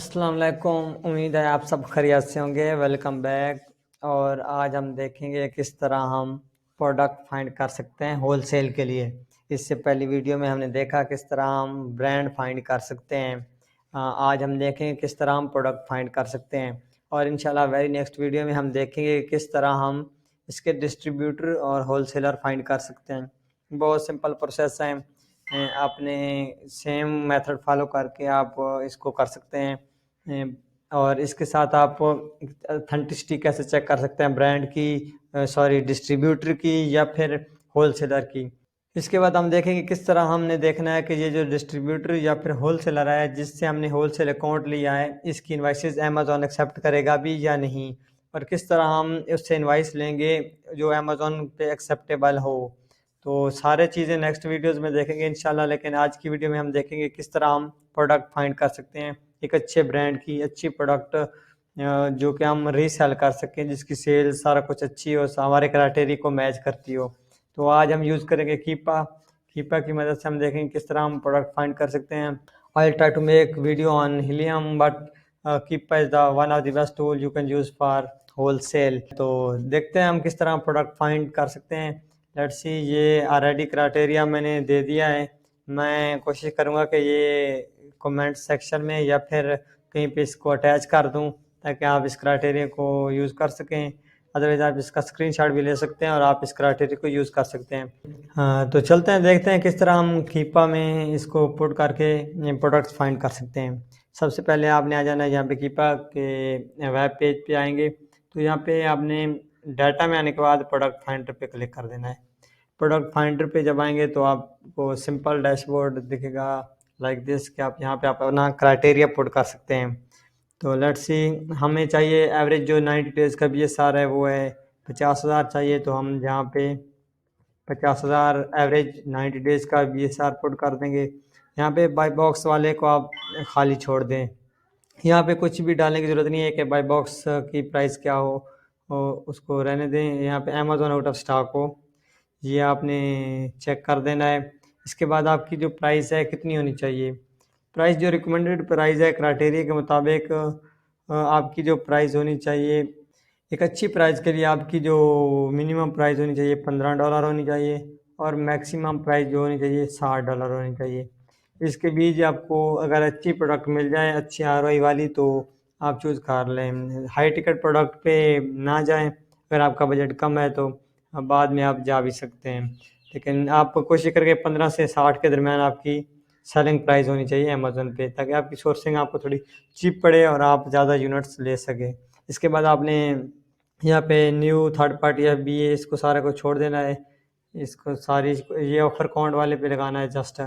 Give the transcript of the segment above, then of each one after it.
अस्सलाम वालेकुम। उम्मीद है आप सब खैरियत से होंगे। Welcome back. और आज हम देखेंगे किस तरह हम प्रोडक्ट फाइंड कर सकते हैं होलसेल के लिए। इससे पहली वीडियो में हमने देखा किस तरह हम ब्रांड फाइंड कर सकते हैं। आज हम देखेंगे किस तरह हम प्रोडक्ट फाइंड कर सकते हैं। और इंशाल्लाह वेरी नेक्स्ट वीडियो में हम देखेंगे किस तरह हम इसके डिस्ट्रीब्यूटर और होलसेलर फाइंड कर सकते हैं। बहुत सिंपल प्रोसेस है। आपने सेम मेथड फॉलो करके आप इसको कर सकते हैं। और इसके साथ आप ऑथेंटिसिटी कैसे चेक कर सकते हैं ब्रांड की, सॉरी डिस्ट्रीब्यूटर की या फिर होलसेलर की। इसके बाद हम देखेंगे किस तरह हमने देखना है कि ये जो डिस्ट्रीब्यूटर या फिर होलसेलर है जिससे हमने होलसेल अकाउंट लिया है इसकी इनवाइसेस अमेज़ॉन एक्सेप्ट करेगा भी या नहीं, और किस तरह हम उससे इनवाइस लेंगे जो अमेज़ॉन पे एक्सेप्टेबल हो। तो सारे चीज़ें नेक्स्ट वीडियोस में देखेंगे इंशाल्लाह, लेकिन आज की वीडियो में हम देखेंगे किस तरह हम प्रोडक्ट फाइंड कर सकते हैं एक अच्छे ब्रांड की अच्छी प्रोडक्ट जो कि हम रीसेल कर सकें, जिसकी सेल सारा कुछ अच्छी हो, हमारे क्राइटेरिया को मैच करती हो। तो आज हम यूज़ करेंगे कीपा की मदद से हम देखेंगे किस तरह हम प्रोडक्ट फाइंड कर सकते हैं। I try to make video on Helium but Keepa is the one of the best tool you can use for wholesale. तो देखते हैं हम किस तरह प्रोडक्ट फाइंड कर सकते हैं। लेट्स सी, ये ऑलरेडी क्राइटेरिया मैंने दे दिया है। मैं कोशिश करूँगा कि ये कमेंट सेक्शन में या फिर कहीं पे इसको अटैच कर दूँ ताकि आप इस क्राइटेरिया को यूज़ कर सकें। अदरवाइज आप इसका स्क्रीनशॉट भी ले सकते हैं और आप इस क्राइटेरिया को यूज़ कर सकते हैं। हाँ, तो चलते हैं देखते हैं किस तरह हम कीपा में इसको पुट करके प्रोडक्ट्स फाइंड कर सकते हैं। सबसे पहले आपने आ जाना है यहाँ पे कीपा के वेब पेज पे आएंगे। तो यहाँ पे आपने डाटा में आने के बाद प्रोडक्ट फाइंडर पे क्लिक कर देना है। प्रोडक्ट फाइंडर पे जब आएंगे तो आपको सिंपल डैशबोर्ड दिखेगा लाइक दिस कि आप यहाँ पे आप अपना क्राइटेरिया पुट कर सकते हैं। तो लेट्स सी, हमें चाहिए एवरेज जो 90 डेज़ का BSR है वो है 50,000 चाहिए। तो हम यहाँ पे 50,000 एवरेज 90 डेज़ का BSR पुट कर देंगे। यहाँ पे बाई बॉक्स वाले को आप खाली छोड़ दें। यहाँ पे कुछ भी डालने की ज़रूरत नहीं है कि बाई बॉक्स की प्राइस क्या हो, उसको रहने दें। यहाँ पे अमेज़ॉन आउट ऑफ स्टॉक हो, ये आपने चेक कर देना है। इसके बाद आपकी जो प्राइस है कितनी होनी चाहिए, प्राइस जो रिकमेंडेड प्राइस है क्राइटेरिया के मुताबिक आपकी जो प्राइस होनी चाहिए एक अच्छी प्राइस के लिए आपकी जो मिनिमम प्राइस होनी चाहिए $15 होनी चाहिए और मैक्सिमम प्राइस जो होनी चाहिए $60 होनी चाहिए। इसके बीच आपको अगर अच्छी प्रोडक्ट मिल जाए अच्छी ROI वाली तो आप चूज़ कर लें। हाई टिकट प्रोडक्ट पे ना जाएं, अगर आपका बजट कम है तो बाद में आप जा भी सकते हैं, लेकिन आप कोशिश करके 15 से 60 के दरमियान आपकी सेलिंग प्राइस होनी चाहिए अमेज़न पे, ताकि आपकी सोर्सिंग आपको थोड़ी चीप पड़े और आप ज़्यादा यूनिट्स ले सकें। इसके बाद आपने यहाँ पे न्यू थर्ड पार्टी FBA इसको सारे को छोड़ देना है। इसको सारी ये ऑफर काउंट वाले पे लगाना है, जस्ट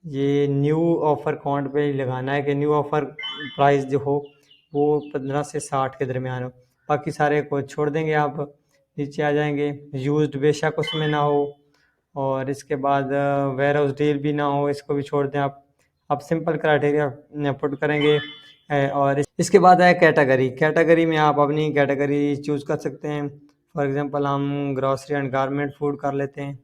ये न्यू ऑफर काउंट पे ही लगाना है कि न्यू ऑफर प्राइस जो हो वो 15 से 60 के दरमियान हो। बाकी सारे को छोड़ देंगे, आप नीचे आ जाएंगे। यूज्ड बेशक उसमें ना हो, और इसके बाद वेयर हाउस डील भी ना हो, इसको भी छोड़ दें आप सिंपल क्राइटेरिया पुट करेंगे। और इसके बाद है कैटेगरी में आप अपनी कैटेगरी चूज़ कर सकते हैं। फॉर एग्जांपल हम ग्रॉसरी एंड गारमेंट फूड कर लेते हैं,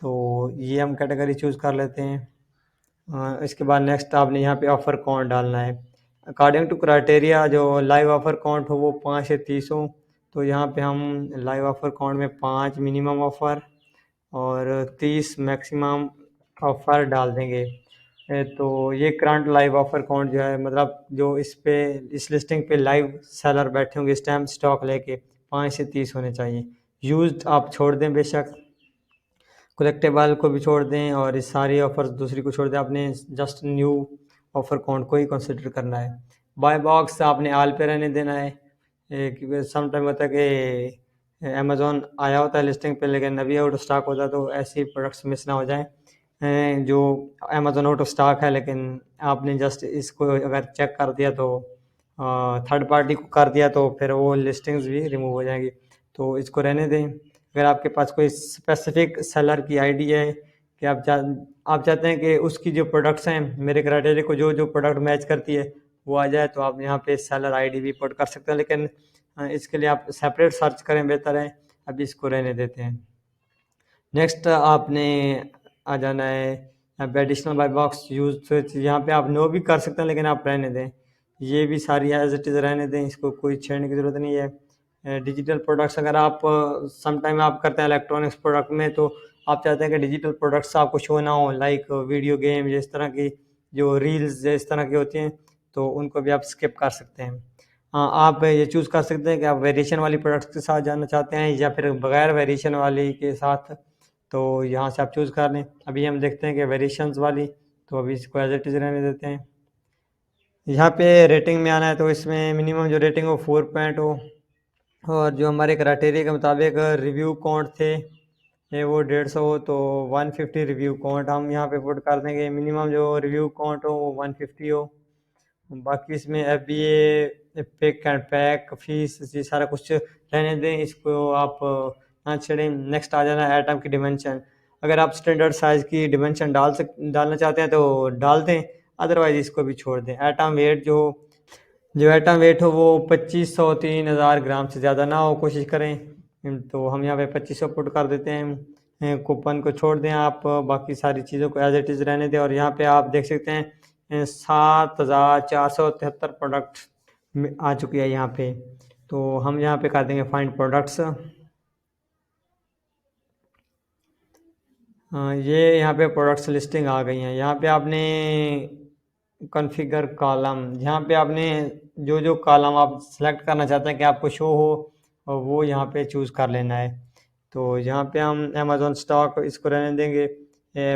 तो ये हम कैटेगरी चूज़ कर लेते हैं। इसके बाद नेक्स्ट आपने यहाँ पे ऑफ़र काउंट डालना है। अकॉर्डिंग टू क्राइटेरिया जो लाइव ऑफ़र काउंट हो वो 5 से 30 हो, तो यहाँ पे हम लाइव ऑफ़र काउंट में 5 मिनिमम ऑफ़र और 30 मैक्सिमम ऑफ़र डाल देंगे। तो ये करंट लाइव ऑफ़र काउंट जो है, मतलब जो इस लिस्टिंग पे लाइव सेलर बैठे होंगे इस टाइम स्टॉक लेके 5 से 30 होने चाहिए। यूज्ड आप छोड़ दें बेशक, कलेक्टेबल को भी छोड़ दें और इस सारी ऑफर्स दूसरी को छोड़ दें। आपने जस्ट न्यू ऑफर काउंट को ही कंसिडर करना है। बाय बॉक्स आपने ऑल पे रहने देना है। क्योंकि सम टाइम होता है कि अमेज़ॉन आया होता है लिस्टिंग पे लेकिन अभी आउट ऑफ स्टॉक होता है, तो ऐसी प्रोडक्ट्स मिस ना हो जाए जो अमेज़ॉन आउट ऑफ स्टॉक है, लेकिन आपने जस्ट इसको अगर चेक कर दिया तो थर्ड पार्टी को कर दिया तो फिर वो लिस्टिंग्स भी रिमूव हो जाएंगी, तो इसको रहने दें। अगर आपके पास कोई स्पेसिफिक सेलर की आईडी है कि आप चाहते हैं कि उसकी जो प्रोडक्ट्स हैं मेरे क्राइटेरिया को जो जो प्रोडक्ट मैच करती है वो आ जाए, तो आप यहाँ पे सेलर आईडी भी पुट कर सकते हैं, लेकिन इसके लिए आप सेपरेट सर्च करें बेहतर है। अभी इसको रहने देते हैं। नेक्स्ट आपने आ जाना है एडिशनल बाई बॉक्स यूज, तो यहाँ पे आप नो भी कर सकते हैं, लेकिन आप रहने दें, ये भी सारी एज इट इज़ रहने दें, इसको कोई छेड़ने की ज़रूरत नहीं है। डिजिटल प्रोडक्ट्स अगर आप समटाइम आप करते हैं इलेक्ट्रॉनिक्स प्रोडक्ट में, तो आप चाहते हैं कि डिजिटल प्रोडक्ट्स आपको शो ना हो, लाइक वीडियो गेम, इस तरह की जो रील्स इस तरह की होती हैं, तो उनको भी आप स्किप कर सकते हैं। हाँ, आप ये चूज़ कर सकते हैं कि आप वेरिएशन वाली प्रोडक्ट्स के साथ जाना चाहते हैं या फिर बगैर वेरिएशन वाली के साथ, तो यहाँ से आप चूज़ कर लें। अभी हम देखते हैं कि वेरिएशंस वाली, तो अभी इसको एज इट इज़ रहने देते हैं। यहाँ पे रेटिंग में आना है, तो इसमें मिनिमम जो रेटिंग हो 4 पॉइंट हो, और जो हमारे क्राइटेरिया के मुताबिक रिव्यू काउंट थे ये वो 150 हो, तो 150 रिव्यू काउंट हम यहाँ पे पुट कर देंगे। मिनिमम जो रिव्यू काउंट हो वो 150 हो। बाकी इसमें FBA pick and pack fees ये सारा कुछ रहने दें, इसको आप ना छेड़ें। नेक्स्ट आ जाना आइटम की डिमेंशन। अगर आप स्टैंडर्ड साइज़ की डिमेंशन डालना चाहते हैं तो डाल दें, अदरवाइज इसको भी छोड़ दें। आइटम वेट जो आइटम वेट हो वो 2500 3000 ग्राम से ज़्यादा ना हो, कोशिश करें। तो हम यहाँ पे 2500 पुट कर देते हैं। कूपन को छोड़ दें आप, बाकी सारी चीज़ों को एज इट इज़ रहने दें। और यहाँ पे आप देख सकते हैं 7473 प्रोडक्ट आ चुकी है यहाँ पे। तो हम यहाँ पे कर देंगे फाइंड प्रोडक्ट्स। ये यहाँ पे प्रोडक्ट्स लिस्टिंग आ गई हैं। यहाँ पे आपने कॉन्फ़िगर कॉलम, यहाँ पे आपने जो जो कॉलम आप सेलेक्ट करना चाहते हैं कि आपको शो हो, और वो यहाँ पे चूज़ कर लेना है। तो यहाँ पे हम अमेज़न स्टॉक इसको रहने देंगे।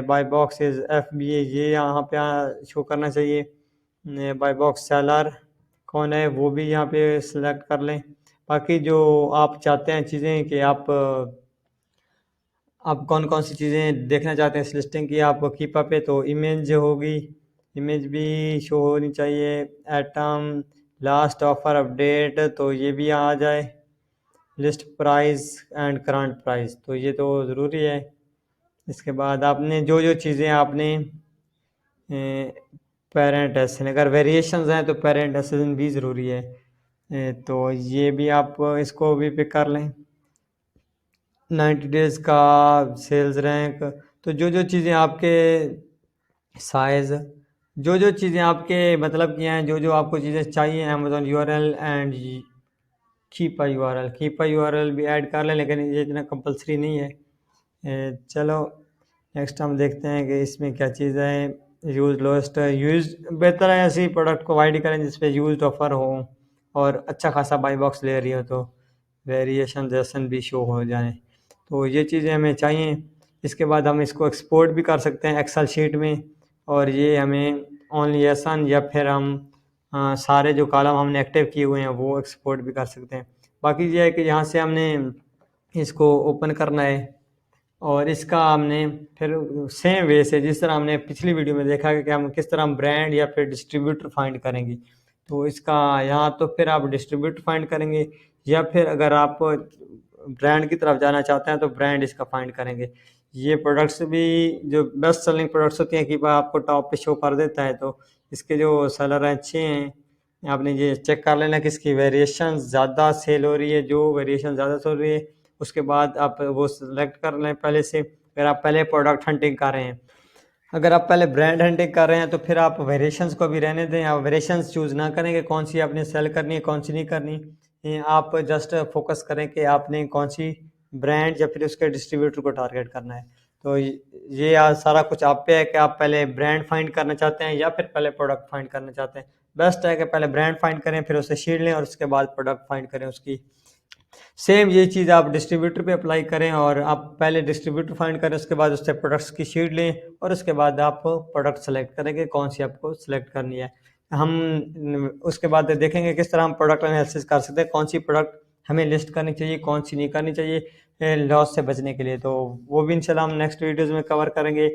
बाय बॉक्स इज FBA ये यहाँ पे शो करना चाहिए। बाय बॉक्स सेलर कौन है वो भी यहाँ पे सिलेक्ट कर लें। बाकी जो आप चाहते हैं चीज़ें कि आप कौन कौन सी चीज़ें देखना चाहते हैं इस लिस्टिंग की, आप कीप अप है तो इमेज जो होगी, इमेज भी शो होनी चाहिए। एटम लास्ट ऑफर अपडेट, तो ये भी आ जाए। List price and current price, तो ये तो ज़रूरी है। इसके बाद आपने जो जो चीज़ें आपने पेरेंट एसन, अगर वेरिएशंस हैं तो पेरेंट एसन भी ज़रूरी है। तो ये भी आप इसको भी पिक कर लें। 90 डेज़ का सेल्स रैंक, तो जो जो चीज़ें आपके साइज़, जो जो चीज़ें आपके मतलब की हैं, जो जो आपको चीज़ें चाहिए, Amazon URL and keep URL भी ऐड कर लें, लेकिन ये इतना कंपलसरी नहीं है। चलो नेक्स्ट हम देखते हैं कि इसमें क्या चीज़ है। यूज़ लोएस्ट यूज़, बेहतर है ऐसी प्रोडक्ट को वाइड करें जिस पे यूज्ड ऑफर हो और अच्छा खासा बाई बॉक्स ले रही हो, तो वेरिएशन जैसन भी शो हो जाए। तो ये चीज़ें हमें चाहिए। इसके बाद हम इसको एक्सपोर्ट भी कर सकते हैं एक्सेल शीट में, और ये हमें ओनली एसन या फिर हम सारे जो कॉलम हमने एक्टिव किए हुए हैं वो एक्सपोर्ट भी कर सकते हैं। बाकी ये है कि यहाँ से हमने इसको ओपन करना है, और इसका हमने फिर सेम वे से जिस तरह हमने पिछली वीडियो में देखा कि हम किस तरह हम ब्रांड या फिर डिस्ट्रीब्यूटर फाइंड करेंगे, तो इसका यहाँ तो फिर आप डिस्ट्रीब्यूटर फाइंड करेंगे, या फिर अगर आप ब्रांड की तरफ जाना चाहते हैं तो ब्रांड इसका फाइंड करेंगे। ये प्रोडक्ट्स भी जो बेस्ट सेलिंग प्रोडक्ट्स होती हैं कि आपको टॉप पे शो कर देता है, तो इसके जो सेलर हैं अच्छे हैं। आपने ये चेक कर लेना कि इसकी वेरिएशन ज़्यादा सेल हो रही है, जो वेरिएशन ज़्यादा सेल हो रही है उसके बाद आप वो सिलेक्ट कर लें पहले से। अगर आप पहले प्रोडक्ट हंटिंग कर रहे हैं, अगर आप पहले ब्रांड हंटिंग कर रहे हैं, तो फिर आप वेरिएशंस को भी रहने दें। आप वेरिएशंस चूज़ ना करें कि कौन सी आपने सेल करनी है कौन सी नहीं करनी। आप जस्ट फोकस करें कि आपने कौन सी ब्रांड या फिर उसके डिस्ट्रीब्यूटर को टारगेट करना है। तो ये सारा कुछ आप पे है कि आप पहले ब्रांड फाइंड करना चाहते हैं या फिर पहले प्रोडक्ट फाइंड करना चाहते हैं। बेस्ट है कि पहले ब्रांड फाइंड करें, फिर उसे शीट लें और उसके बाद प्रोडक्ट फाइंड करें उसकी। सेम ये चीज़ आप डिस्ट्रीब्यूटर पे अप्लाई करें, और आप पहले डिस्ट्रीब्यूटर फाइंड करें, उसके बाद उससे प्रोडक्ट्स की शीट लें, और उसके बाद आप प्रोडक्ट सेलेक्ट करेंगे कौन सी आपको सेलेक्ट करनी है। हम उसके बाद देखेंगे किस तरह हम प्रोडक्ट एनालिसिस कर सकते हैं, कौन सी प्रोडक्ट हमें लिस्ट करनी चाहिए कौन सी नहीं करनी चाहिए लॉस से बचने के लिए। तो वो भी इंशाल्लाह हम नेक्स्ट वीडियोज़ में कवर करेंगे।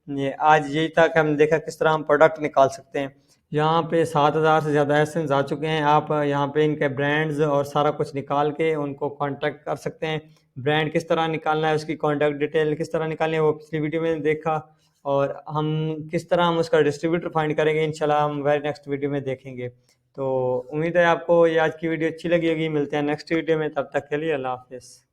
ये आज यही था कि हम देखा किस तरह हम प्रोडक्ट निकाल सकते हैं। यहाँ पे 7000 से ज़्यादा एसेंस आ चुके हैं। आप यहाँ पे इनके ब्रांड्स और सारा कुछ निकाल के उनको कांटेक्ट कर सकते हैं। ब्रांड किस तरह निकालना है, उसकी कांटेक्ट डिटेल किस तरह निकालनी है, वो पिछली वीडियो में देखा। और हम किस तरह हम उसका डिस्ट्रीब्यूटर फाइंड करेंगे इंशाल्लाह हम वेरी नेक्स्ट वीडियो में देखेंगे। तो उम्मीद है आपको ये आज की वीडियो अच्छी लगी होगी। मिलते हैं नेक्स्ट वीडियो में, तब तक के लिए अल्लाह हाफिज़।